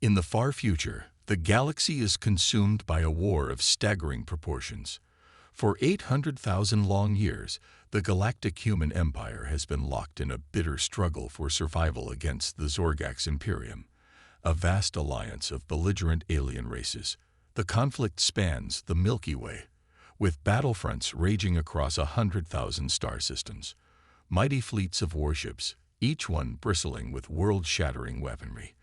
In the far future, the galaxy is consumed by a war of staggering proportions. For 800,000 long years, the Galactic Human Empire has been locked in a bitter struggle for survival against the Zorgax Imperium, a vast alliance of belligerent alien races. The conflict spans the Milky Way, with battlefronts raging across 100,000 star systems. Mighty fleets of warships, each one bristling with world-shattering weaponry,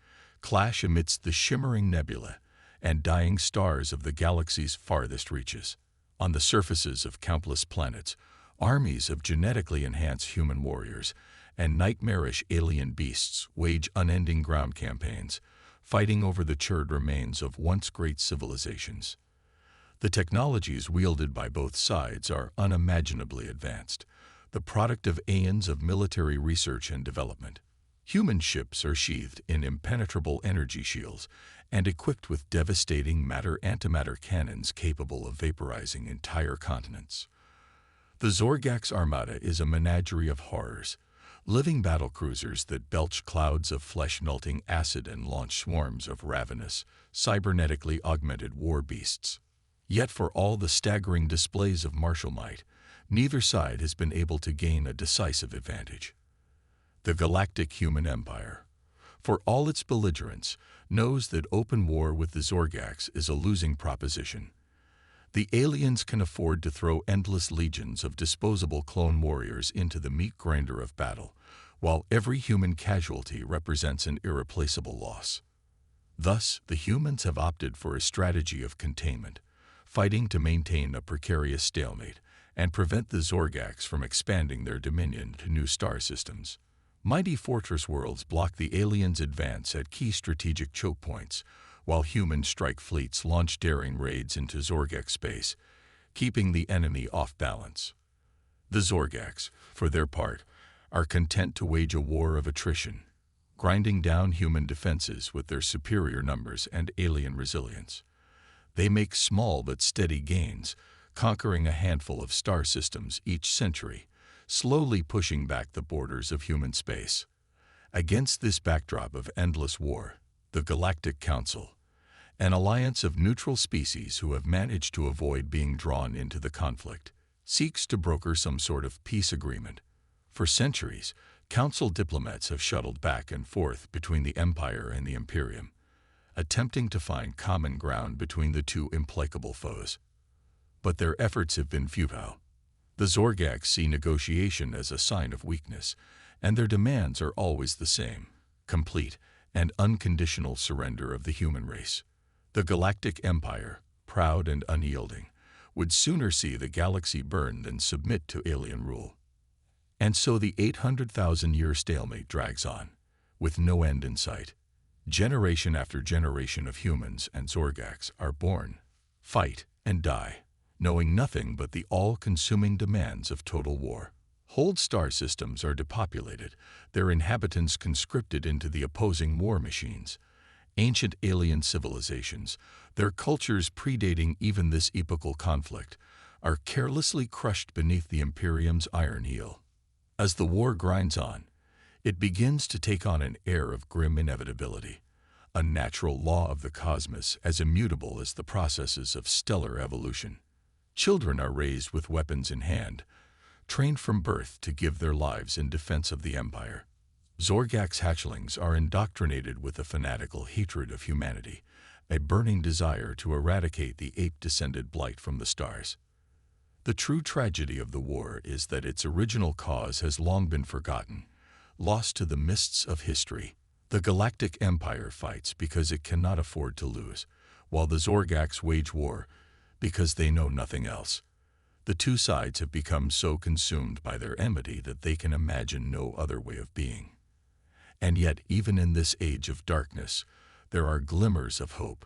clash amidst the shimmering nebula and dying stars of the galaxy's farthest reaches. On the surfaces of countless planets, armies of genetically enhanced human warriors and nightmarish alien beasts wage unending ground campaigns, fighting over the charred remains of once great civilizations. The technologies wielded by both sides are unimaginably advanced, the product of aeons of military research and development. Human ships are sheathed in impenetrable energy shields and equipped with devastating matter-antimatter cannons capable of vaporizing entire continents. The Zorgax Armada is a menagerie of horrors, living battlecruisers that belch clouds of flesh-melting acid and launch swarms of ravenous, cybernetically augmented war beasts. Yet for all the staggering displays of martial might, neither side has been able to gain a decisive advantage. The Galactic Human Empire, for all its belligerence, knows that open war with the Zorgax is a losing proposition. The aliens can afford to throw endless legions of disposable clone warriors into the meat grinder of battle, while every human casualty represents an irreplaceable loss. Thus, the humans have opted for a strategy of containment, fighting to maintain a precarious stalemate and prevent the Zorgax from expanding their dominion to new star systems. Mighty fortress worlds block the aliens' advance at key strategic choke points, while human strike fleets launch daring raids into Zorgax space, keeping the enemy off balance. The Zorgax, for their part, are content to wage a war of attrition, grinding down human defenses with their superior numbers and alien resilience. They make small but steady gains, conquering a handful of star systems each century, slowly pushing back the borders of human space. Against this backdrop of endless war, the Galactic Council, an alliance of neutral species who have managed to avoid being drawn into the conflict, seeks to broker some sort of peace agreement. For centuries, Council diplomats have shuttled back and forth between the Empire and the Imperium, attempting to find common ground between the two implacable foes. But their efforts have been futile. The Zorgax see negotiation as a sign of weakness, and their demands are always the same: complete and unconditional surrender of the human race. The Galactic Empire, proud and unyielding, would sooner see the galaxy burn than submit to alien rule. And so the 800,000-year stalemate drags on, with no end in sight. Generation after generation of humans and Zorgax are born, fight, and die, knowing nothing but the all-consuming demands of total war. Whole star systems are depopulated, their inhabitants conscripted into the opposing war machines. Ancient alien civilizations, their cultures predating even this epochal conflict, are carelessly crushed beneath the Imperium's iron heel. As the war grinds on, it begins to take on an air of grim inevitability, a natural law of the cosmos as immutable as the processes of stellar evolution. Children are raised with weapons in hand, trained from birth to give their lives in defense of the Empire. Zorgax hatchlings are indoctrinated with a fanatical hatred of humanity, a burning desire to eradicate the ape-descended blight from the stars. The true tragedy of the war is that its original cause has long been forgotten, lost to the mists of history. The Galactic Empire fights because it cannot afford to lose, while the Zorgax wage war because they know nothing else. The two sides have become so consumed by their enmity that they can imagine no other way of being. And yet, even in this age of darkness, there are glimmers of hope,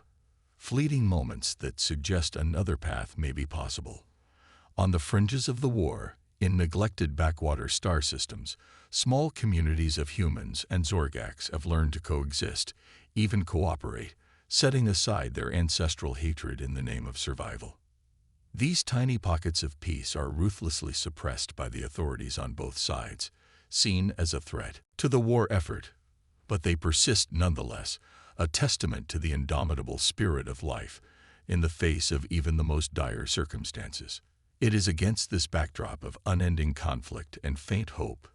fleeting moments that suggest another path may be possible. On the fringes of the war, in neglected backwater star systems, small communities of humans and Zorgax have learned to coexist, even cooperate, setting aside their ancestral hatred in the name of survival. These tiny pockets of peace are ruthlessly suppressed by the authorities on both sides, seen as a threat to the war effort. But they persist nonetheless, a testament to the indomitable spirit of life in the face of even the most dire circumstances. It is against this backdrop of unending conflict and faint hope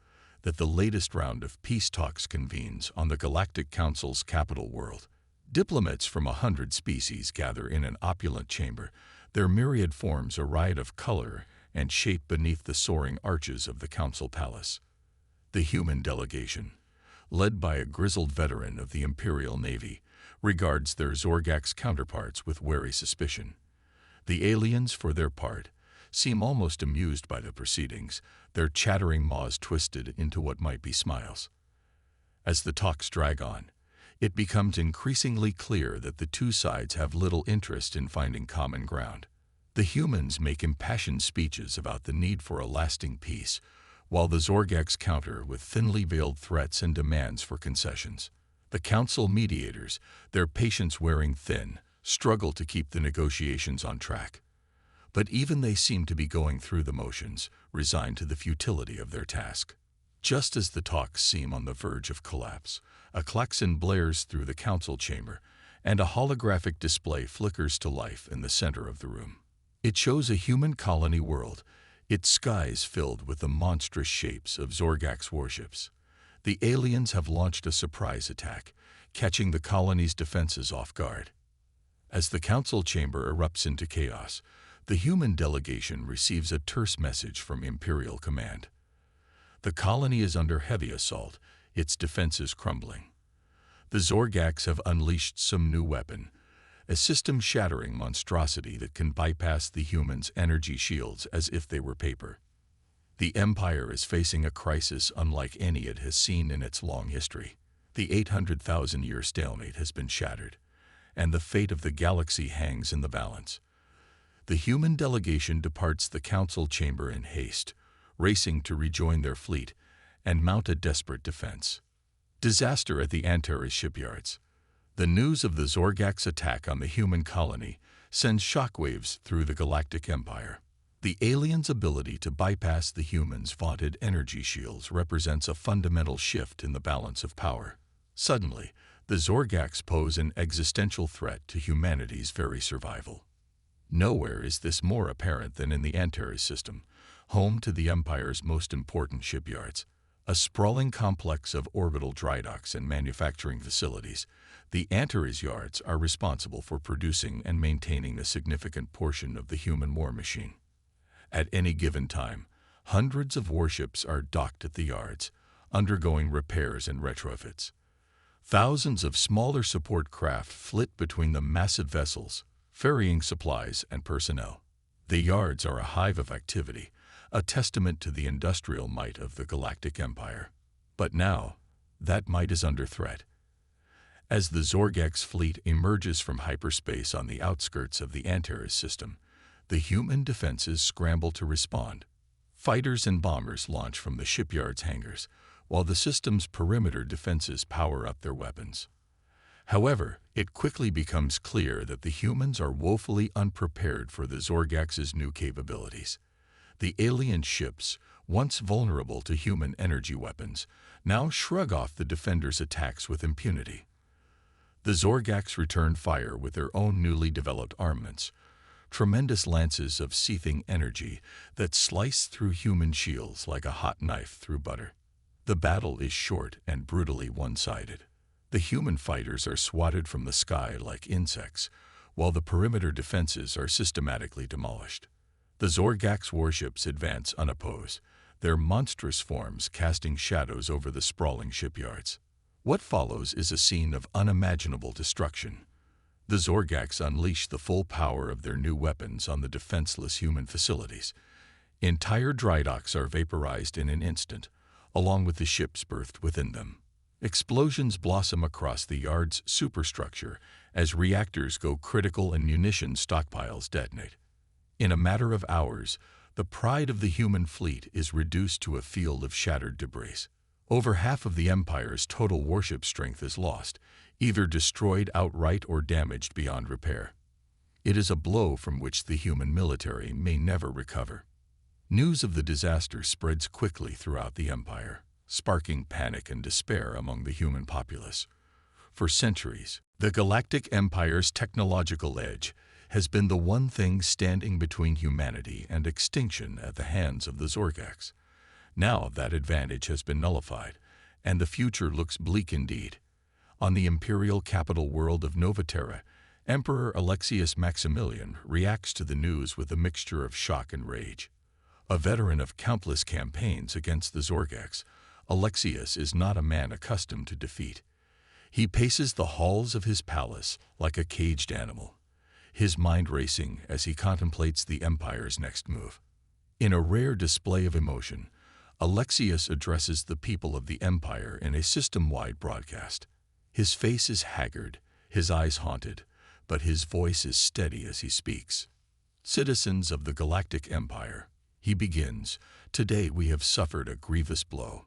that the latest round of peace talks convenes on the Galactic Council's capital world. Diplomats from 100 species gather in an opulent chamber, their myriad forms a riot of color and shape beneath the soaring arches of the Council Palace. The human delegation, led by a grizzled veteran of the Imperial Navy, regards their Zorgax counterparts with wary suspicion. The aliens, for their part, seem almost amused by the proceedings, their chattering maws twisted into what might be smiles. As the talks drag on, it becomes increasingly clear that the two sides have little interest in finding common ground. The humans make impassioned speeches about the need for a lasting peace, while the Zorgax counter with thinly veiled threats and demands for concessions. The council mediators, their patience wearing thin, struggle to keep the negotiations on track. But even they seem to be going through the motions, resigned to the futility of their task. Just as the talks seem on the verge of collapse, a klaxon blares through the council chamber, and a holographic display flickers to life in the center of the room. It shows a human colony world, its skies filled with the monstrous shapes of Zorgax warships. The aliens have launched a surprise attack, catching the colony's defenses off guard. As the council chamber erupts into chaos, the human delegation receives a terse message from Imperial Command. The colony is under heavy assault, its defenses crumbling. The Zorgax have unleashed some new weapon, a system-shattering monstrosity that can bypass the humans' energy shields as if they were paper. The Empire is facing a crisis unlike any it has seen in its long history. The 800,000-year stalemate has been shattered, and the fate of the galaxy hangs in the balance. The human delegation departs the council chamber in haste, racing to rejoin their fleet and mount a desperate defense. Disaster at the Antera shipyards. The news of the Zorgax attack on the human colony sends shockwaves through the Galactic Empire. The aliens' ability to bypass the humans' vaunted energy shields represents a fundamental shift in the balance of power. Suddenly, the Zorgax pose an existential threat to humanity's very survival. Nowhere is this more apparent than in the Antera system, home to the Empire's most important shipyards. A sprawling complex of orbital dry docks and manufacturing facilities, the Antera's yards are responsible for producing and maintaining a significant portion of the human war machine. At any given time, hundreds of warships are docked at the yards, undergoing repairs and retrofits. Thousands of smaller support craft flit between the massive vessels, ferrying supplies and personnel. The yards are a hive of activity, a testament to the industrial might of the Galactic Empire. But now, that might is under threat. As the Zorgax fleet emerges from hyperspace on the outskirts of the Antera system, the human defenses scramble to respond. Fighters and bombers launch from the shipyard's hangars, while the system's perimeter defenses power up their weapons. However, it quickly becomes clear that the humans are woefully unprepared for the Zorgax's new capabilities. The alien ships, once vulnerable to human energy weapons, now shrug off the defenders' attacks with impunity. The Zorgax return fire with their own newly developed armaments, tremendous lances of seething energy that slice through human shields like a hot knife through butter. The battle is short and brutally one-sided. The human fighters are swatted from the sky like insects, while the perimeter defenses are systematically demolished. The Zorgax warships advance unopposed, their monstrous forms casting shadows over the sprawling shipyards. What follows is a scene of unimaginable destruction. The Zorgax unleash the full power of their new weapons on the defenseless human facilities. Entire dry docks are vaporized in an instant, along with the ships berthed within them. Explosions blossom across the yard's superstructure as reactors go critical and munition stockpiles detonate. In a matter of hours, the pride of the human fleet is reduced to a field of shattered debris. Over half of the Empire's total warship strength is lost, either destroyed outright or damaged beyond repair. It is a blow from which the human military may never recover. News of the disaster spreads quickly throughout the Empire, sparking panic and despair among the human populace. For centuries, the Galactic Empire's technological edge has been the one thing standing between humanity and extinction at the hands of the Zorgax. Now that advantage has been nullified, and the future looks bleak indeed. On the imperial capital world of Terra, Emperor Alexius Maximilian reacts to the news with a mixture of shock and rage. A veteran of countless campaigns against the Zorgax, Alexius is not a man accustomed to defeat. He paces the halls of his palace like a caged animal, his mind racing as he contemplates the Empire's next move. In a rare display of emotion, Alexius addresses the people of the Empire in a system-wide broadcast. His face is haggard, his eyes haunted, but his voice is steady as he speaks. Citizens of the Galactic Empire, he begins, today we have suffered a grievous blow.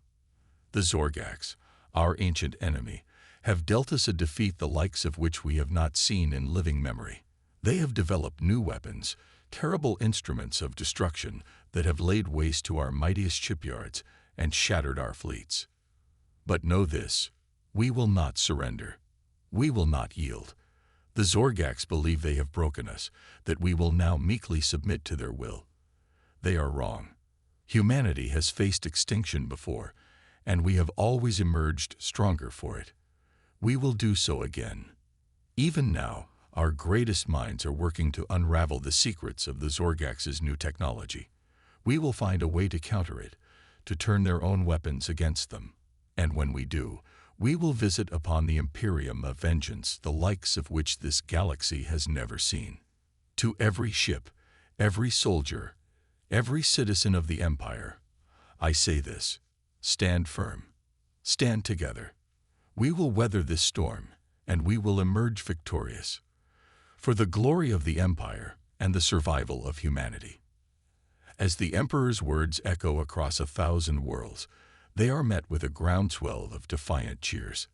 The Zorgax, our ancient enemy, have dealt us a defeat the likes of which we have not seen in living memory. They have developed new weapons, terrible instruments of destruction that have laid waste to our mightiest shipyards and shattered our fleets. But know this, we will not surrender. We will not yield. The Zorgax believe they have broken us, that we will now meekly submit to their will. They are wrong. Humanity has faced extinction before, and we have always emerged stronger for it. We will do so again. Even now, our greatest minds are working to unravel the secrets of the Zorgax's new technology. We will find a way to counter it, to turn their own weapons against them. And when we do, we will visit upon the Imperium of vengeance the likes of which this galaxy has never seen. To every ship, every soldier, every citizen of the Empire, I say this, stand firm, stand together. We will weather this storm, and we will emerge victorious, for the glory of the Empire and the survival of humanity. As the Emperor's words echo across 1,000 worlds, they are met with a groundswell of defiant cheers.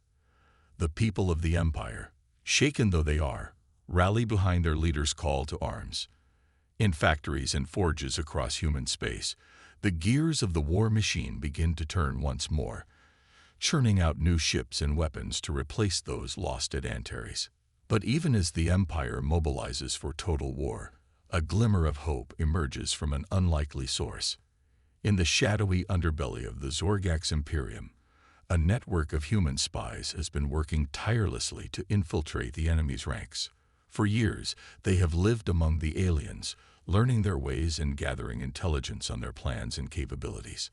The people of the Empire, shaken though they are, rally behind their leader's call to arms. In factories and forges across human space, the gears of the war machine begin to turn once more, churning out new ships and weapons to replace those lost at Antera. But even as the Empire mobilizes for total war, a glimmer of hope emerges from an unlikely source. In the shadowy underbelly of the Zorgax Imperium, a network of human spies has been working tirelessly to infiltrate the enemy's ranks. For years, they have lived among the aliens, learning their ways and gathering intelligence on their plans and capabilities.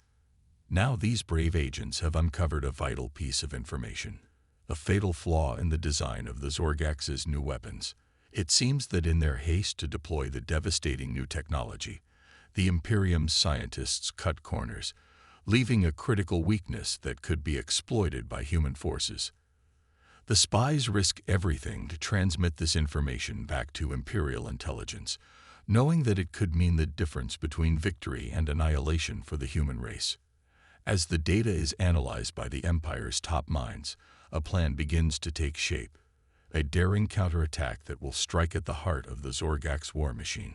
Now these brave agents have uncovered a vital piece of information, a fatal flaw in the design of the Zorgax's new weapons. It seems that in their haste to deploy the devastating new technology, the Imperium's scientists cut corners, leaving a critical weakness that could be exploited by human forces. The spies risk everything to transmit this information back to Imperial intelligence, knowing that it could mean the difference between victory and annihilation for the human race. As the data is analyzed by the Empire's top minds, a plan begins to take shape, a daring counterattack that will strike at the heart of the Zorgax war machine.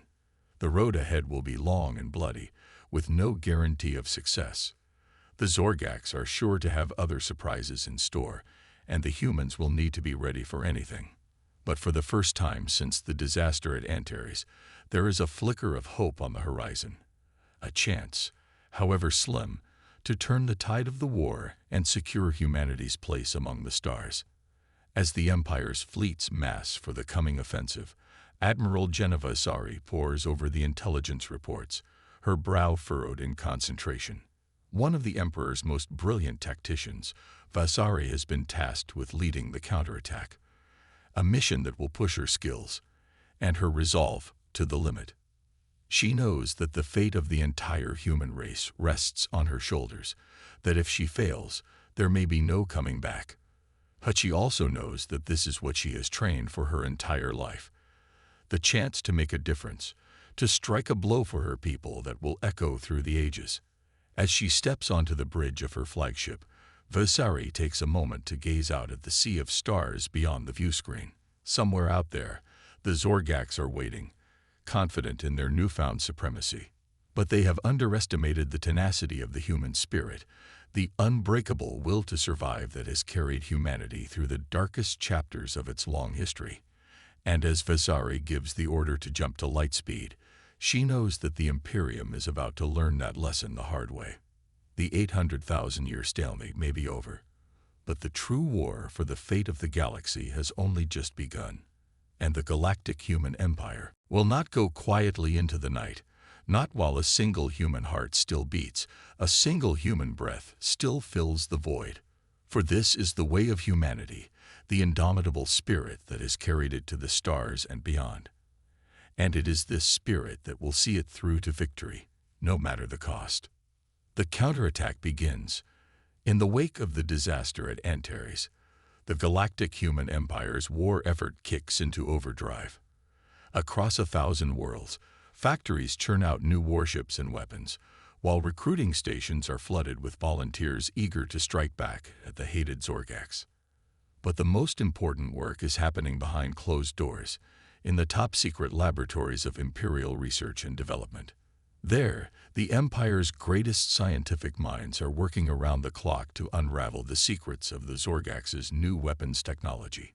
The road ahead will be long and bloody, with no guarantee of success. The Zorgax are sure to have other surprises in store, and the humans will need to be ready for anything. But for the first time since the disaster at Antera, there is a flicker of hope on the horizon. A chance, however slim, to turn the tide of the war and secure humanity's place among the stars. As the Empire's fleets mass for the coming offensive, Admiral Geneva Vasari pores over the intelligence reports, her brow furrowed in concentration. One of the Emperor's most brilliant tacticians, Vasari has been tasked with leading the counterattack, a mission that will push her skills and her resolve to the limit. She knows that the fate of the entire human race rests on her shoulders, that if she fails, there may be no coming back. But she also knows that this is what she has trained for her entire life. The chance to make a difference, to strike a blow for her people that will echo through the ages. As she steps onto the bridge of her flagship, Vasari takes a moment to gaze out at the sea of stars beyond the viewscreen. Somewhere out there, the Zorgax are waiting, confident in their newfound supremacy. But they have underestimated the tenacity of the human spirit, the unbreakable will to survive that has carried humanity through the darkest chapters of its long history. And as Vasari gives the order to jump to light speed, she knows that the Imperium is about to learn that lesson the hard way. The 800,000-year stalemate may be over, but the true war for the fate of the galaxy has only just begun. And the Galactic Human Empire will not go quietly into the night, not while a single human heart still beats, a single human breath still fills the void. For this is the way of humanity, the indomitable spirit that has carried it to the stars and beyond. And it is this spirit that will see it through to victory, no matter the cost. The counterattack begins. In the wake of the disaster at Antera, the Galactic Human Empire's war effort kicks into overdrive. Across 1,000 worlds, factories churn out new warships and weapons, while recruiting stations are flooded with volunteers eager to strike back at the hated Zorgax. But the most important work is happening behind closed doors, in the top-secret laboratories of Imperial Research and Development. There, the Empire's greatest scientific minds are working around the clock to unravel the secrets of the Zorgax's new weapons technology.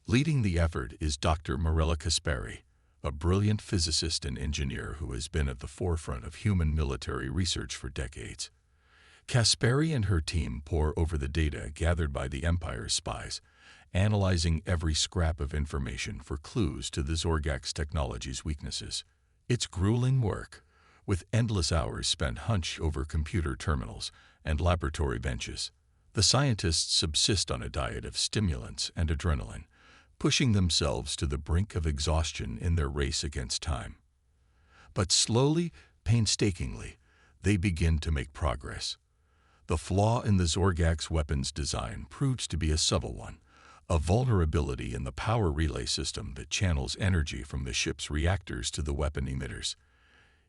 Leading the effort is Dr. Mirella Kasperi, a brilliant physicist and engineer who has been at the forefront of human military research for decades. Kasperi and her team pore over the data gathered by the Empire's spies, analyzing every scrap of information for clues to the Zorgax technology's weaknesses. It's grueling work, with endless hours spent hunched over computer terminals and laboratory benches. The scientists subsist on a diet of stimulants and adrenaline, pushing themselves to the brink of exhaustion in their race against time. But slowly, painstakingly, they begin to make progress. The flaw in the Zorgax weapons design proves to be a subtle one, a vulnerability in the power relay system that channels energy from the ship's reactors to the weapon emitters.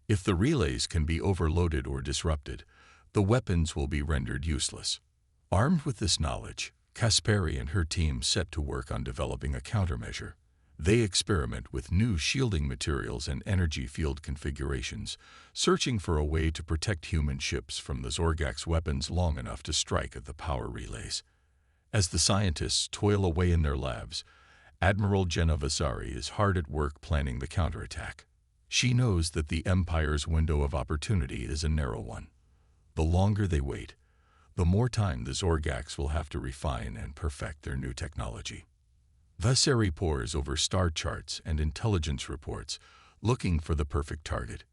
If the relays can be overloaded or disrupted, the weapons will be rendered useless. Armed with this knowledge, Kasperi and her team set to work on developing a countermeasure. They experiment with new shielding materials and energy field configurations, searching for a way to protect human ships from the Zorgax weapons long enough to strike at the power relays. As the scientists toil away in their labs, Admiral Jenna Vasari is hard at work planning the counterattack. She knows that the Empire's window of opportunity is a narrow one. The longer they wait, the more time the Zorgax will have to refine and perfect their new technology. Vasari pores over star charts and intelligence reports, looking for the perfect target.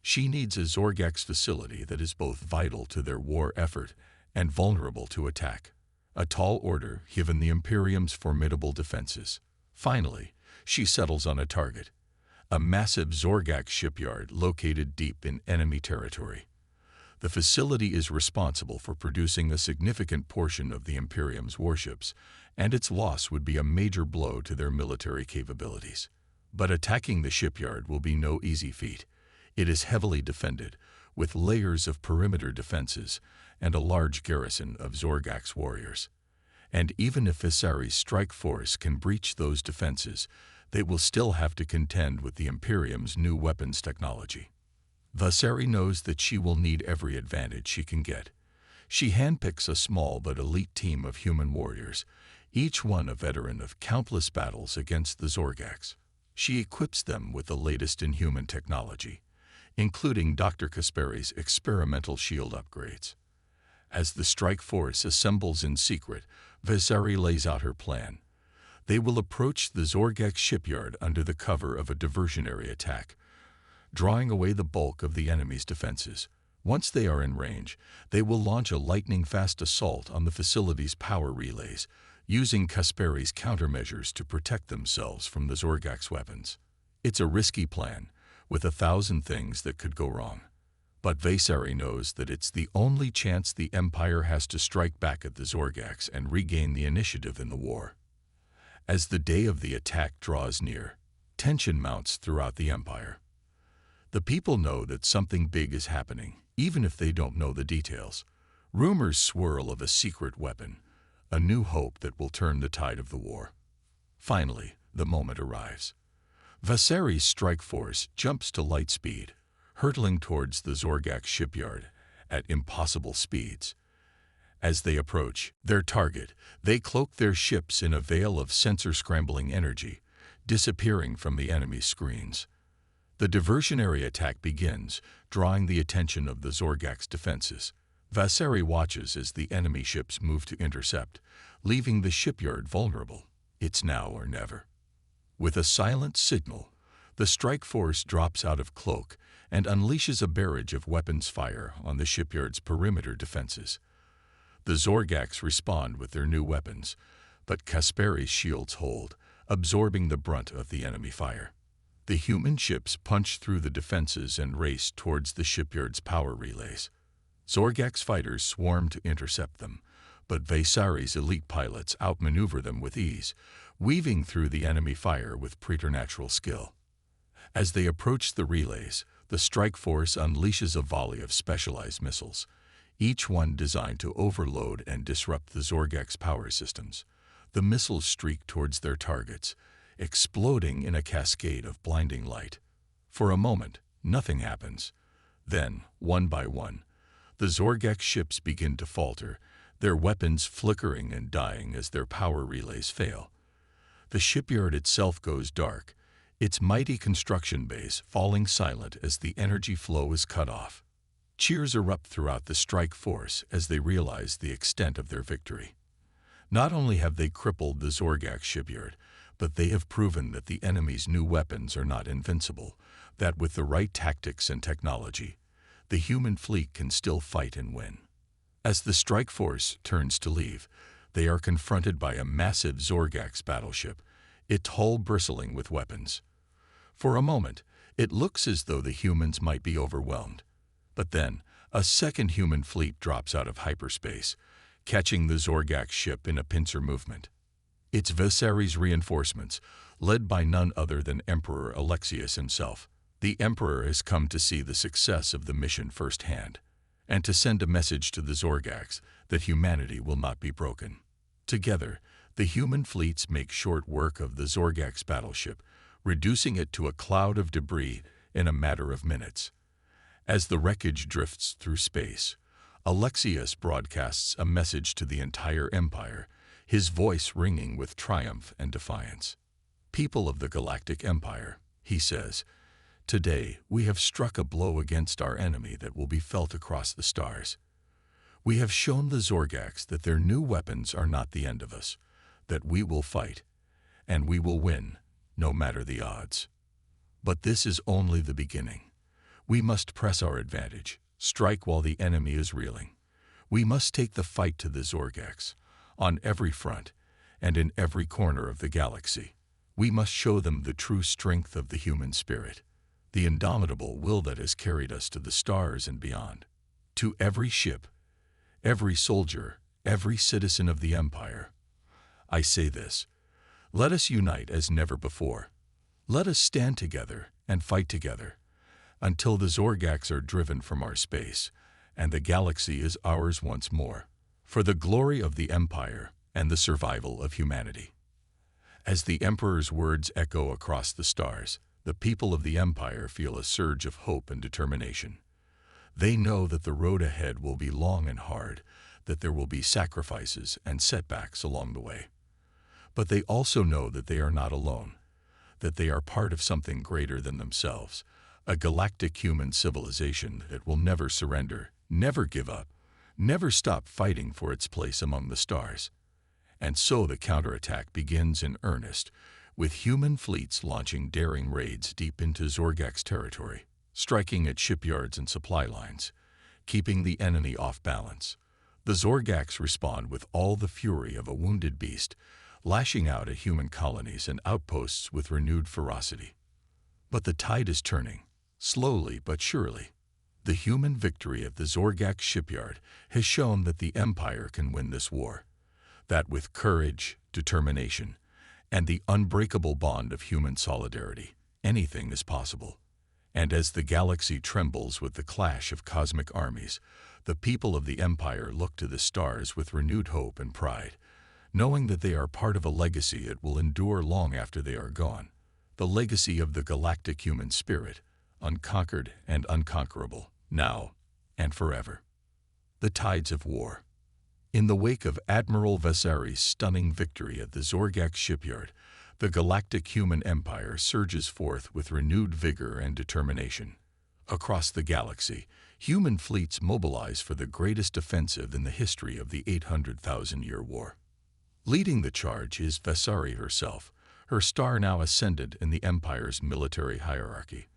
She needs a Zorgax facility that is both vital to their war effort and vulnerable to attack. A tall order given the Imperium's formidable defenses. Finally, she settles on a target. A massive Zorgax shipyard located deep in enemy territory. The facility is responsible for producing a significant portion of the Imperium's warships, and its loss would be a major blow to their military capabilities. But attacking the shipyard will be no easy feat. It is heavily defended, with layers of perimeter defenses and a large garrison of Zorgax warriors. And even if Vasari's strike force can breach those defenses, they will still have to contend with the Imperium's new weapons technology. Vasari knows that she will need every advantage she can get. She handpicks a small but elite team of human warriors, each one a veteran of countless battles against the Zorgax. She equips them with the latest in human technology, including Dr. Kasperi's experimental shield upgrades. As the strike force assembles in secret, Vasari lays out her plan. They will approach the Zorgax shipyard under the cover of a diversionary attack, drawing away the bulk of the enemy's defenses. Once they are in range, they will launch a lightning-fast assault on the facility's power relays, using Kasperi's countermeasures to protect themselves from the Zorgax weapons. It's a risky plan, with 1,000 things that could go wrong. But Vasari knows that it's the only chance the Empire has to strike back at the Zorgax and regain the initiative in the war. As the day of the attack draws near, tension mounts throughout the Empire. The people know that something big is happening, even if they don't know the details. Rumors swirl of a secret weapon, a new hope that will turn the tide of the war. Finally, the moment arrives. Vasari's strike force jumps to light speed, hurtling towards the Zorgax shipyard at impossible speeds. As they approach their target, they cloak their ships in a veil of sensor-scrambling energy, disappearing from the enemy's screens. The diversionary attack begins, drawing the attention of the Zorgak's defenses. Vasari watches as the enemy ships move to intercept, leaving the shipyard vulnerable. It's now or never. With a silent signal, the strike force drops out of cloak and unleashes a barrage of weapons fire on the shipyard's perimeter defenses. The Zorgaks respond with their new weapons, but Kasperi's shields hold, absorbing the brunt of the enemy fire. The human ships punch through the defenses and race towards the shipyard's power relays. Zorgak's fighters swarm to intercept them, but Vasari's elite pilots outmaneuver them with ease, weaving through the enemy fire with preternatural skill. As they approach the relays, the strike force unleashes a volley of specialized missiles, each one designed to overload and disrupt the Zorgak's power systems. The missiles streak towards their targets, exploding in a cascade of blinding light. For a moment, nothing happens. Then, one by one, the Zorgak ships begin to falter, their weapons flickering and dying as their power relays fail. The shipyard itself goes dark, its mighty construction base falling silent as the energy flow is cut off. Cheers erupt throughout the strike force as they realize the extent of their victory. Not only have they crippled the Zorgak shipyard, but they have proven that the enemy's new weapons are not invincible, that with the right tactics and technology, the human fleet can still fight and win. As the strike force turns to leave, they are confronted by a massive Zorgak's battleship, its hull bristling with weapons. For a moment, it looks as though the humans might be overwhelmed. But then, a second human fleet drops out of hyperspace, catching the Zorgak ship in a pincer movement. It's Vasari's reinforcements, led by none other than Emperor Alexius himself. The Emperor has come to see the success of the mission firsthand, and to send a message to the Zorgaks that humanity will not be broken. Together, the human fleets make short work of the Zorgak's battleship, reducing it to a cloud of debris in a matter of minutes. As the wreckage drifts through space, Alexius broadcasts a message to the entire empire, his voice ringing with triumph and defiance. "People of the Galactic Empire," he says, "today we have struck a blow against our enemy that will be felt across the stars. We have shown the Zorgaks that their new weapons are not the end of us, that we will fight, and we will win, no matter the odds. But this is only the beginning. We must press our advantage, strike while the enemy is reeling. We must take the fight to the Zorgaks, on every front, and in every corner of the galaxy. We must show them the true strength of the human spirit, the indomitable will that has carried us to the stars and beyond. To every ship, every soldier, every citizen of the Empire, I say this: let us unite as never before. Let us stand together and fight together, until the Zorgaks are driven from our space, and the galaxy is ours once more, for the glory of the Empire and the survival of humanity." As the Emperor's words echo across the stars, the people of the Empire feel a surge of hope and determination. They know that the road ahead will be long and hard, that there will be sacrifices and setbacks along the way. But they also know that they are not alone, that they are part of something greater than themselves, a galactic human civilization that will never surrender, never give up, never stop fighting for its place among the stars. And so the counterattack begins in earnest, with human fleets launching daring raids deep into Zorgak's territory, striking at shipyards and supply lines, keeping the enemy off balance. The Zorgaks respond with all the fury of a wounded beast, lashing out at human colonies and outposts with renewed ferocity. But the tide is turning, slowly but surely. The human victory at the Zorgak shipyard has shown that the Empire can win this war, that with courage, determination, and the unbreakable bond of human solidarity, anything is possible. And as the galaxy trembles with the clash of cosmic armies, the people of the Empire look to the stars with renewed hope and pride, knowing that they are part of a legacy that will endure long after they are gone, the legacy of the galactic human spirit, unconquered and unconquerable, now and forever. The tides of war. In the wake of Admiral Vasari's stunning victory at the Zorgax shipyard, the Galactic Human Empire surges forth with renewed vigor and determination. Across the galaxy, human fleets mobilize for the greatest offensive in the history of the 800,000-year war. Leading the charge is Vasari herself, her star now ascendant in the Empire's military hierarchy.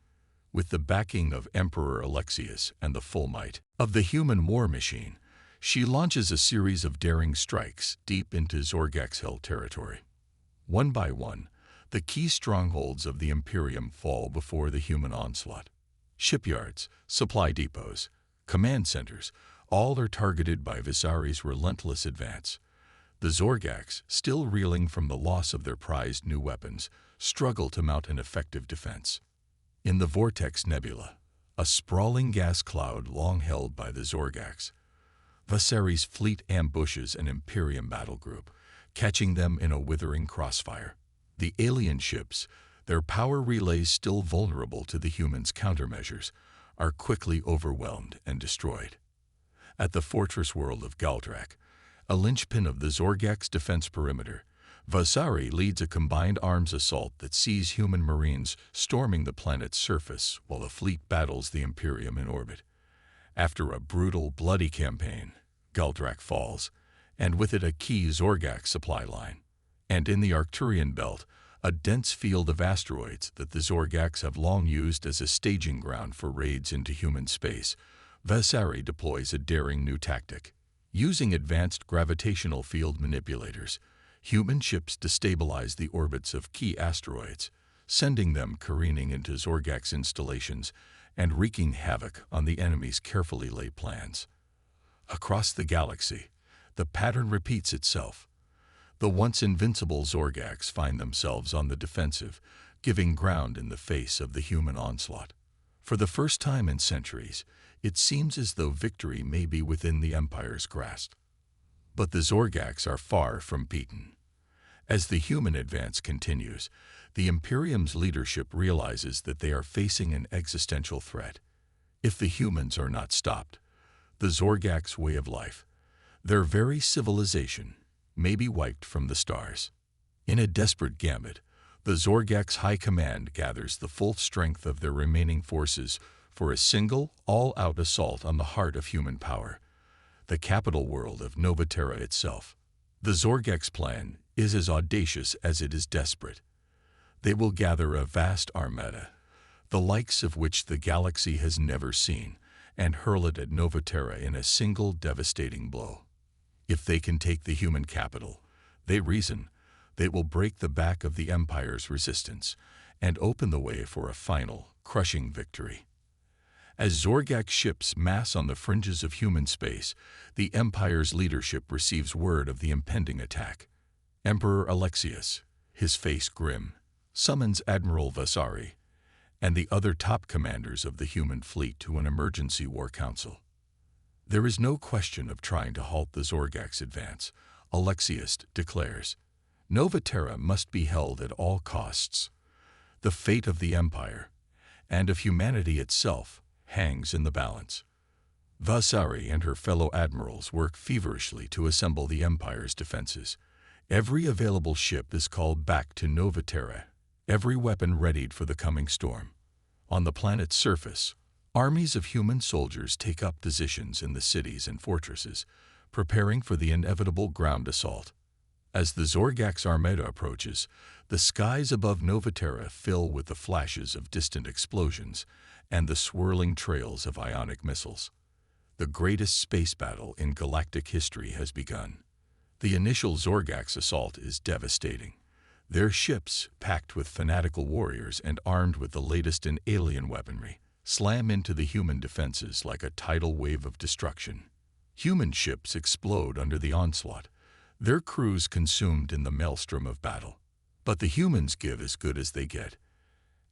With the backing of Emperor Alexius and the full might of the human war machine, she launches a series of daring strikes deep into Zorgax held territory. One by one, the key strongholds of the Imperium fall before the human onslaught. Shipyards, supply depots, command centers, all are targeted by Vasari's relentless advance. The Zorgax, still reeling from the loss of their prized new weapons, struggle to mount an effective defense. In the Vortex Nebula, a sprawling gas cloud long held by the Zorgax, Vasari's fleet ambushes an Imperium battle group, catching them in a withering crossfire. The alien ships, their power relays still vulnerable to the humans' countermeasures, are quickly overwhelmed and destroyed. At the fortress world of Galactic, a linchpin of the Zorgax defense perimeter, Vasari leads a combined arms assault that sees human marines storming the planet's surface while the fleet battles the Imperium in orbit. After a brutal, bloody campaign, Galactic falls, and with it a key Zorgax supply line. And in the Arcturian belt, a dense field of asteroids that the Zorgax have long used as a staging ground for raids into human space, Vasari deploys a daring new tactic. Using advanced gravitational field manipulators, human ships destabilize the orbits of key asteroids, sending them careening into Zorgax installations and wreaking havoc on the enemy's carefully laid plans. Across the galaxy, the pattern repeats itself. The once invincible Zorgax find themselves on the defensive, giving ground in the face of the human onslaught. For the first time in centuries, it seems as though victory may be within the Empire's grasp. But the Zorgax are far from beaten. As the human advance continues, the Imperium's leadership realizes that they are facing an existential threat. If the humans are not stopped, the Zorgax way of life, their very civilization, may be wiped from the stars. In a desperate gambit, the Zorgax High Command gathers the full strength of their remaining forces for a single, all-out assault on the heart of human power, the capital world of Terra itself. The Zorgax plan is as audacious as it is desperate. They will gather a vast armada, the likes of which the galaxy has never seen, and hurl it at Terra in a single devastating blow. If they can take the human capital, they reason, they will break the back of the Empire's resistance and open the way for a final, crushing victory. As Zorgax ships mass on the fringes of human space, the Empire's leadership receives word of the impending attack. Emperor Alexius, his face grim, summons Admiral Vasari and the other top commanders of the human fleet to an emergency war council. There is no question of trying to halt the Zorgax advance, Alexius declares. Terra must be held at all costs. The fate of the Empire, and of humanity itself, hangs in the balance. Vasari and her fellow admirals work feverishly to assemble the Empire's defenses. Every available ship is called back to Terra, every weapon readied for the coming storm. On the planet's surface, armies of human soldiers take up positions in the cities and fortresses, preparing for the inevitable ground assault. As the Zorgax armada approaches, the skies above Terra fill with the flashes of distant explosions and the swirling trails of ionic missiles. The greatest space battle in galactic history has begun. The initial Zorgax assault is devastating. Their ships, packed with fanatical warriors and armed with the latest in alien weaponry, slam into the human defenses like a tidal wave of destruction. Human ships explode under the onslaught, their crews consumed in the maelstrom of battle. But the humans give as good as they get.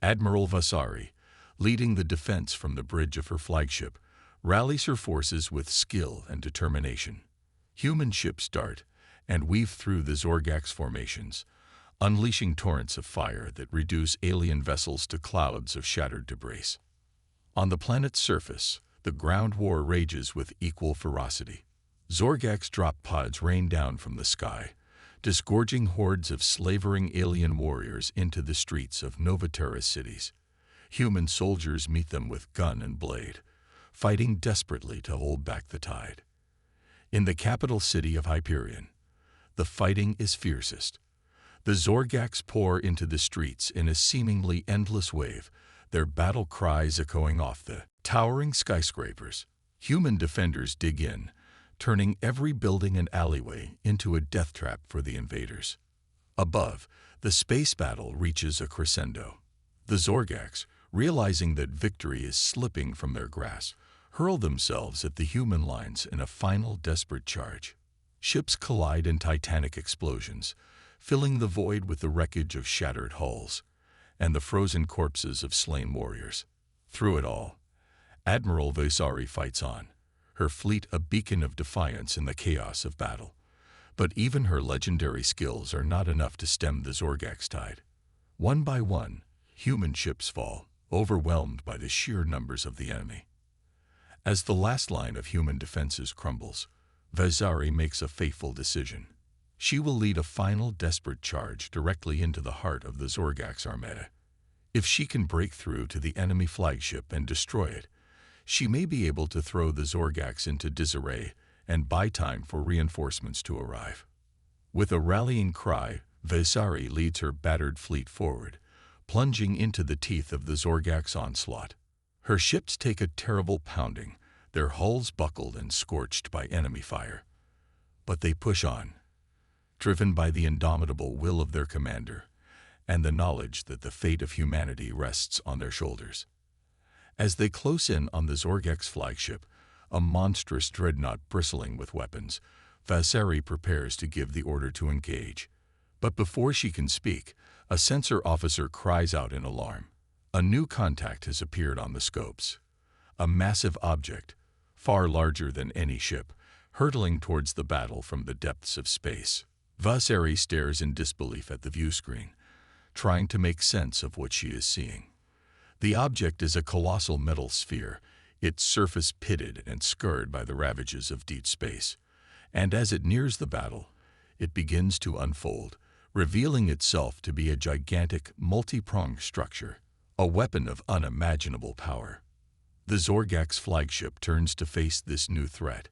Admiral Vasari, leading the defense from the bridge of her flagship, rallies her forces with skill and determination. Human ships dart and weave through the Zorgax formations, unleashing torrents of fire that reduce alien vessels to clouds of shattered debris. On the planet's surface, the ground war rages with equal ferocity. Zorgax drop pods rain down from the sky, disgorging hordes of slavering alien warriors into the streets of Terra's cities. Human soldiers meet them with gun and blade, fighting desperately to hold back the tide. In the capital city of Hyperion, the fighting is fiercest. The Zorgax pour into the streets in a seemingly endless wave, their battle cries echoing off the towering skyscrapers. Human defenders dig in, turning every building and alleyway into a death trap for the invaders. Above, the space battle reaches a crescendo. The Zorgax, realizing that victory is slipping from their grasp, hurl themselves at the human lines in a final desperate charge. Ships collide in titanic explosions, filling the void with the wreckage of shattered hulls and the frozen corpses of slain warriors. Through it all, Admiral Vasari fights on, her fleet a beacon of defiance in the chaos of battle. But even her legendary skills are not enough to stem the Zorgax tide. One by one, human ships fall, overwhelmed by the sheer numbers of the enemy. As the last line of human defenses crumbles, Vasari makes a fateful decision. She will lead a final desperate charge directly into the heart of the Zorgax Armada. If she can break through to the enemy flagship and destroy it, she may be able to throw the Zorgax into disarray and buy time for reinforcements to arrive. With a rallying cry, Vasari leads her battered fleet forward, plunging into the teeth of the Zorgax onslaught. Her ships take a terrible pounding, their hulls buckled and scorched by enemy fire. But they push on, driven by the indomitable will of their commander and the knowledge that the fate of humanity rests on their shoulders. As they close in on the Zorgax flagship, a monstrous dreadnought bristling with weapons, Vasari prepares to give the order to engage. But before she can speak, a sensor officer cries out in alarm. A new contact has appeared on the scopes. A massive object, far larger than any ship, hurtling towards the battle from the depths of space. Vasari stares in disbelief at the view screen, trying to make sense of what she is seeing. The object is a colossal metal sphere, its surface pitted and scarred by the ravages of deep space. And as it nears the battle, it begins to unfold, revealing itself to be a gigantic, multi-pronged structure, a weapon of unimaginable power. The Zorgax flagship turns to face this new threat,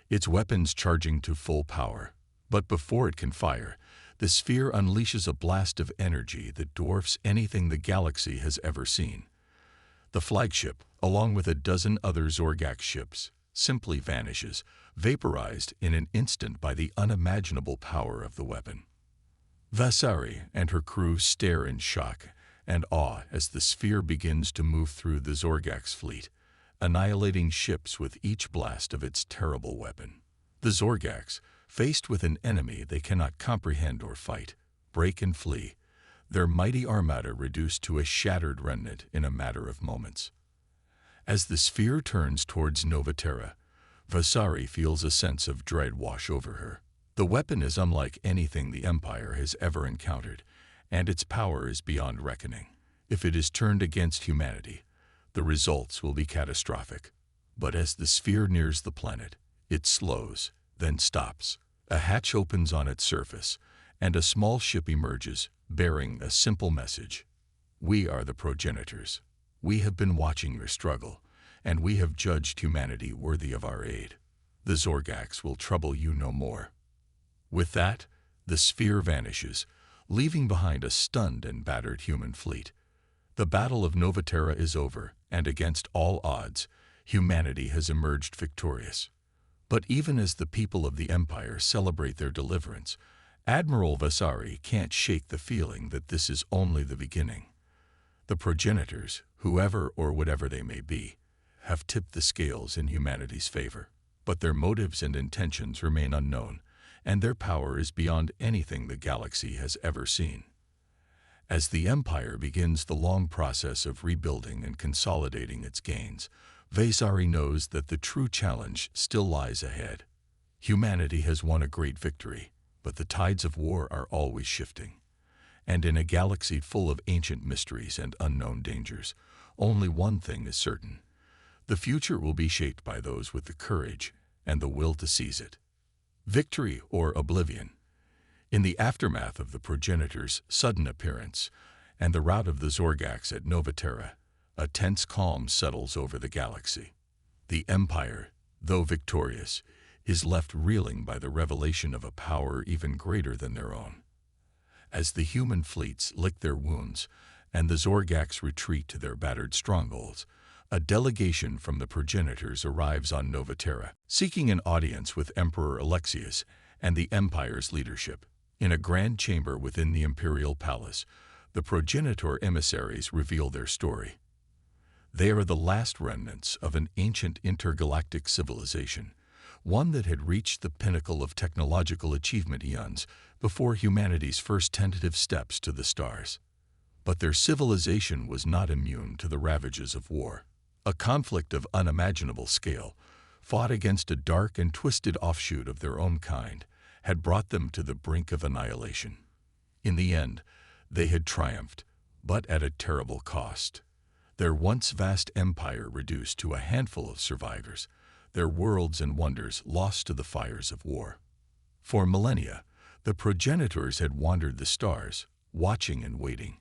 its weapons charging to full power. But before it can fire, the sphere unleashes a blast of energy that dwarfs anything the galaxy has ever seen. The flagship, along with a dozen other Zorgax ships, simply vanishes, vaporized in an instant by the unimaginable power of the weapon. Vasari and her crew stare in shock and awe as the sphere begins to move through the Zorgax fleet, annihilating ships with each blast of its terrible weapon. The Zorgax, faced with an enemy they cannot comprehend or fight, break and flee, their mighty armada reduced to a shattered remnant in a matter of moments. As the sphere turns towards Terra, Vasari feels a sense of dread wash over her. The weapon is unlike anything the Empire has ever encountered, and its power is beyond reckoning. If it is turned against humanity, the results will be catastrophic. But as the sphere nears the planet, it slows, then stops. A hatch opens on its surface, and a small ship emerges, bearing a simple message. We are the progenitors. We have been watching your struggle, and we have judged humanity worthy of our aid. The Zorgax will trouble you no more. With that, the sphere vanishes, leaving behind a stunned and battered human fleet. The Battle of Terra is over, and against all odds, humanity has emerged victorious. But even as the people of the Empire celebrate their deliverance, Admiral Vasari can't shake the feeling that this is only the beginning. The progenitors, whoever or whatever they may be, have tipped the scales in humanity's favor. But their motives and intentions remain unknown, and their power is beyond anything the galaxy has ever seen. As the Empire begins the long process of rebuilding and consolidating its gains, Vasari knows that the true challenge still lies ahead. Humanity has won a great victory, but the tides of war are always shifting. And in a galaxy full of ancient mysteries and unknown dangers, only one thing is certain. The future will be shaped by those with the courage and the will to seize it. Victory or oblivion. In the aftermath of the progenitor's sudden appearance and the rout of the Zorgax at Terra, a tense calm settles over the galaxy. The Empire, though victorious, is left reeling by the revelation of a power even greater than their own. As the human fleets lick their wounds and the Zorgax retreat to their battered strongholds, a delegation from the progenitors arrives on Terra, seeking an audience with Emperor Alexius and the Empire's leadership. In a grand chamber within the imperial palace, the progenitor emissaries reveal their story. They are the last remnants of an ancient intergalactic civilization, one that had reached the pinnacle of technological achievement eons before humanity's first tentative steps to the stars. But their civilization was not immune to the ravages of war. A conflict of unimaginable scale, fought against a dark and twisted offshoot of their own kind, had brought them to the brink of annihilation. In the end, they had triumphed, but at a terrible cost. Their once vast empire reduced to a handful of survivors, their worlds and wonders lost to the fires of war. For millennia, the progenitors had wandered the stars, watching and waiting,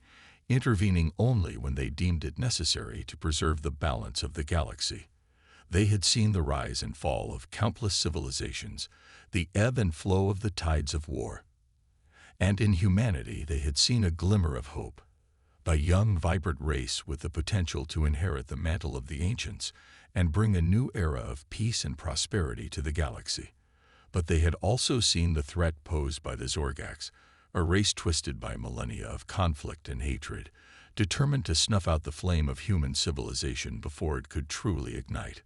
intervening only when they deemed it necessary to preserve the balance of the galaxy. They had seen the rise and fall of countless civilizations, the ebb and flow of the tides of war. And in humanity they had seen a glimmer of hope, a young, vibrant race with the potential to inherit the mantle of the ancients and bring a new era of peace and prosperity to the galaxy. But they had also seen the threat posed by the Zorgax, a race twisted by millennia of conflict and hatred, determined to snuff out the flame of human civilization before it could truly ignite.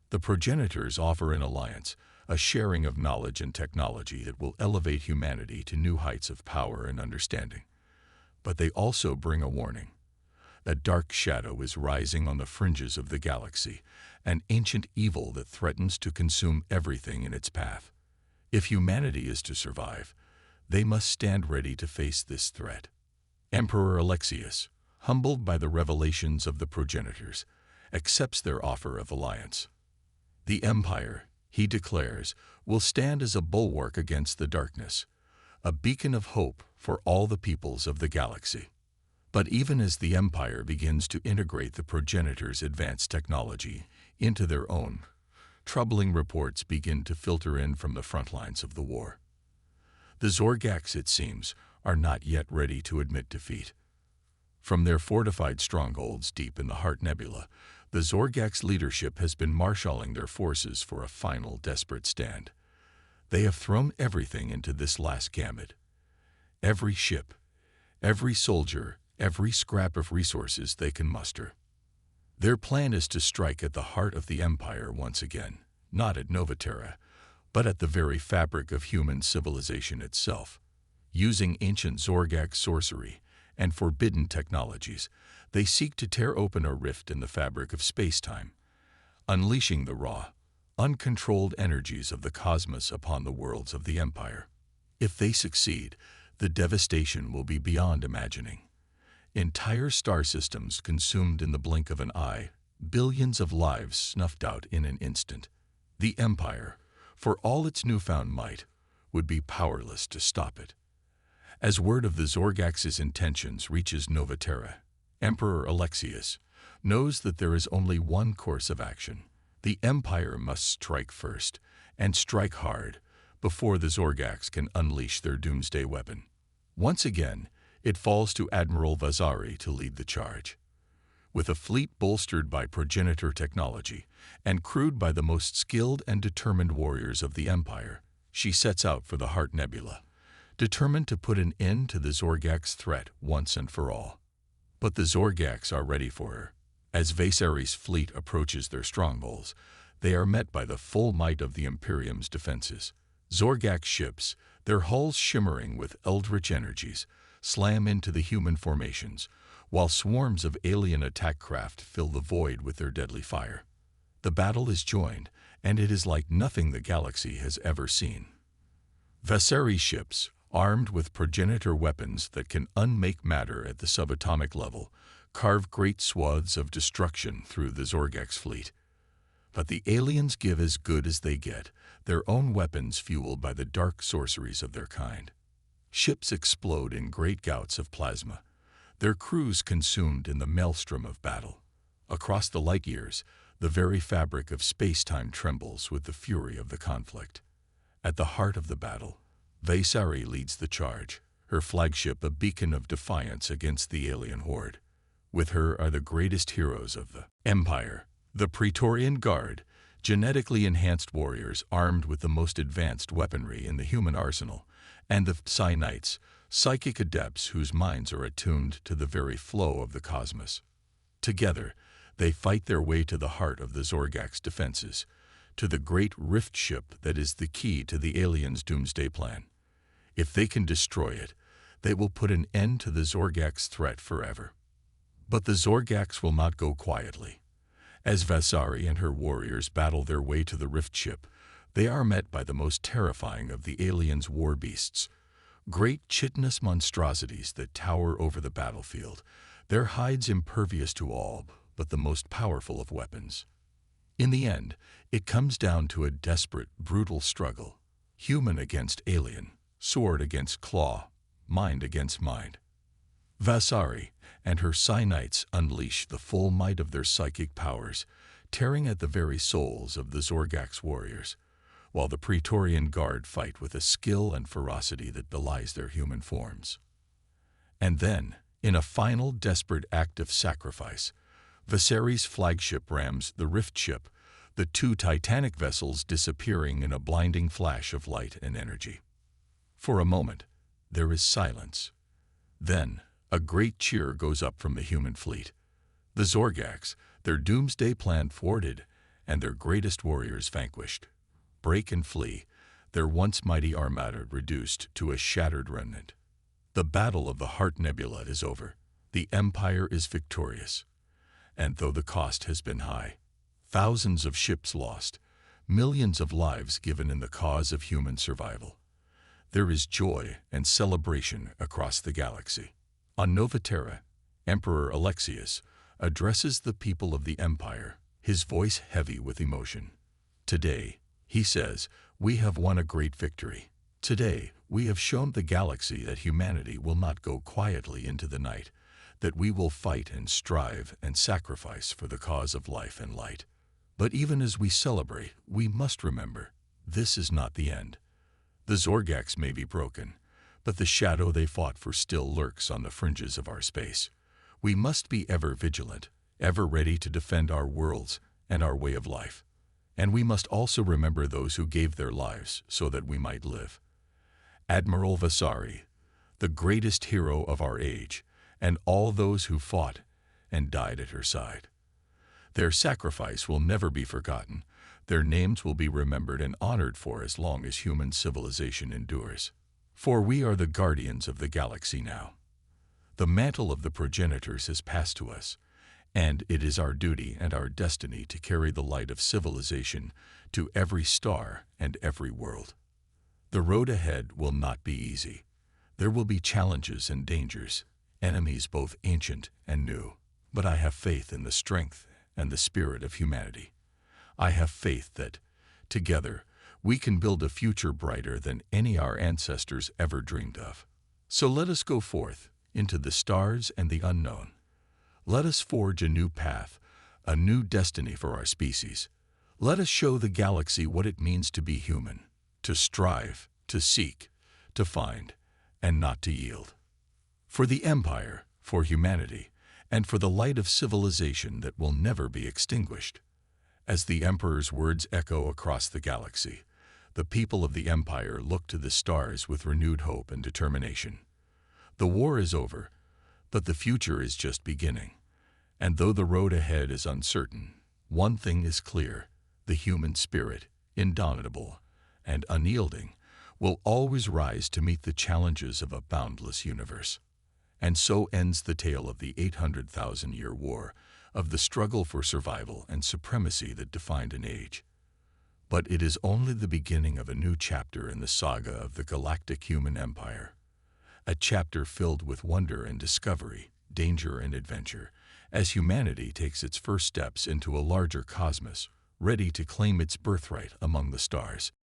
The progenitors offer an alliance, a sharing of knowledge and technology that will elevate humanity to new heights of power and understanding. But they also bring a warning. A dark shadow is rising on the fringes of the galaxy, an ancient evil that threatens to consume everything in its path. If humanity is to survive, they must stand ready to face this threat. Emperor Alexius, humbled by the revelations of the progenitors, accepts their offer of alliance. The Empire, he declares, will stand as a bulwark against the darkness, a beacon of hope for all the peoples of the galaxy. But even as the Empire begins to integrate the progenitors' advanced technology into their own, troubling reports begin to filter in from the front lines of the war. The Zorgax, it seems, are not yet ready to admit defeat. From their fortified strongholds deep in the Heart Nebula, the Zorgax leadership has been marshalling their forces for a final desperate stand. They have thrown everything into this last gambit. Every ship, every soldier, every scrap of resources they can muster. Their plan is to strike at the heart of the Empire once again, not at Terra, but at the very fabric of human civilization itself. Using ancient Zorgax sorcery and forbidden technologies, they seek to tear open a rift in the fabric of space-time, unleashing the raw, uncontrolled energies of the cosmos upon the worlds of the Empire. If they succeed, the devastation will be beyond imagining. Entire star systems consumed in the blink of an eye, billions of lives snuffed out in an instant. The Empire, for all its newfound might, would be powerless to stop it. As word of the Zorgax's intentions reaches Terra, Emperor Alexius knows that there is only one course of action. The Empire must strike first, and strike hard, before the Zorgax can unleash their doomsday weapon. Once again, it falls to Admiral Vazari to lead the charge. With a fleet bolstered by progenitor technology and crewed by the most skilled and determined warriors of the Empire, she sets out for the Heart Nebula, determined to put an end to the Zorgax threat once and for all. But the Zorgax are ready for her. As Vazari's fleet approaches their strongholds, they are met by the full might of the Imperium's defenses. Zorgax ships, their hulls shimmering with eldritch energies, slam into the human formations, while swarms of alien attack craft fill the void with their deadly fire. The battle is joined, and it is like nothing the galaxy has ever seen. Vazari's ships, armed with progenitor weapons that can unmake matter at the subatomic level, carve great swaths of destruction through the Zorgax fleet. But the aliens give as good as they get, their own weapons fueled by the dark sorceries of their kind. Ships explode in great gouts of plasma, their crews consumed in the maelstrom of battle. Across the light years, the very fabric of space-time trembles with the fury of the conflict. At the heart of the battle, Vasari leads the charge, her flagship a beacon of defiance against the alien horde. With her are the greatest heroes of the Empire, the Praetorian Guard, genetically enhanced warriors armed with the most advanced weaponry in the human arsenal, and the Psi Knights, psychic adepts whose minds are attuned to the very flow of the cosmos. Together, they fight their way to the heart of the Zorgak's defenses, to the great rift ship that is the key to the aliens' doomsday plan. If they can destroy it, they will put an end to the Zorgak's threat forever. But the Zorgaks will not go quietly. As Vasari and her warriors battle their way to the rift ship, they are met by the most terrifying of the aliens' war beasts, great chitinous monstrosities that tower over the battlefield, their hides impervious to all but the most powerful of weapons. In the end, it comes down to a desperate, brutal struggle, human against alien, sword against claw, mind against mind. Vasari and her Psi Knights unleash the full might of their psychic powers, tearing at the very souls of the Zorgak's warriors, while the Praetorian Guard fight with a skill and ferocity that belies their human forms. And then, in a final desperate act of sacrifice, Vasari's flagship rams the rift ship, the two titanic vessels disappearing in a blinding flash of light and energy. For a moment, there is silence. Then, a great cheer goes up from the human fleet. The Zorgaks, their doomsday plan thwarted, and their greatest warriors vanquished, break and flee, their once mighty armada reduced to a shattered remnant. The battle of the Heart Nebula is over. The Empire is victorious. And though the cost has been high, thousands of ships lost, millions of lives given in the cause of human survival, there is joy and celebration across the galaxy. On Nova Terra, Emperor Alexius addresses the people of the Empire, his voice heavy with emotion. Today, he says, we have won a great victory. Today, we have shown the galaxy that humanity will not go quietly into the night, that we will fight and strive and sacrifice for the cause of life and light. But even as we celebrate, we must remember, this is not the end. The Zorgaks may be broken, but the shadow they fought for still lurks on the fringes of our space. We must be ever vigilant, ever ready to defend our worlds and our way of life. And we must also remember those who gave their lives so that we might live. Admiral Vasari, the greatest hero of our age, and all those who fought and died at her side. Their sacrifice will never be forgotten. Their names will be remembered and honored for as long as human civilization endures. For we are the guardians of the galaxy now. The mantle of the progenitors has passed to us, and it is our duty and our destiny to carry the light of civilization to every star and every world. The road ahead will not be easy. There will be challenges and dangers, enemies both ancient and new. But I have faith in the strength and the spirit of humanity. I have faith that, together, we can build a future brighter than any our ancestors ever dreamed of. So let us go forth into the stars and the unknown. Let us forge a new path, a new destiny for our species. Let us show the galaxy what it means to be human, to strive, to seek, to find, and not to yield. For the Empire, for humanity, and for the light of civilization that will never be extinguished. As the Emperor's words echo across the galaxy, the people of the Empire look to the stars with renewed hope and determination. The war is over, but the future is just beginning. And though the road ahead is uncertain, one thing is clear: the human spirit, indomitable and unyielding, will always rise to meet the challenges of a boundless universe. And so ends the tale of the 800,000-year war, of the struggle for survival and supremacy that defined an age. But it is only the beginning of a new chapter in the saga of the Galactic Human Empire. A chapter filled with wonder and discovery, danger and adventure, as humanity takes its first steps into a larger cosmos, ready to claim its birthright among the stars.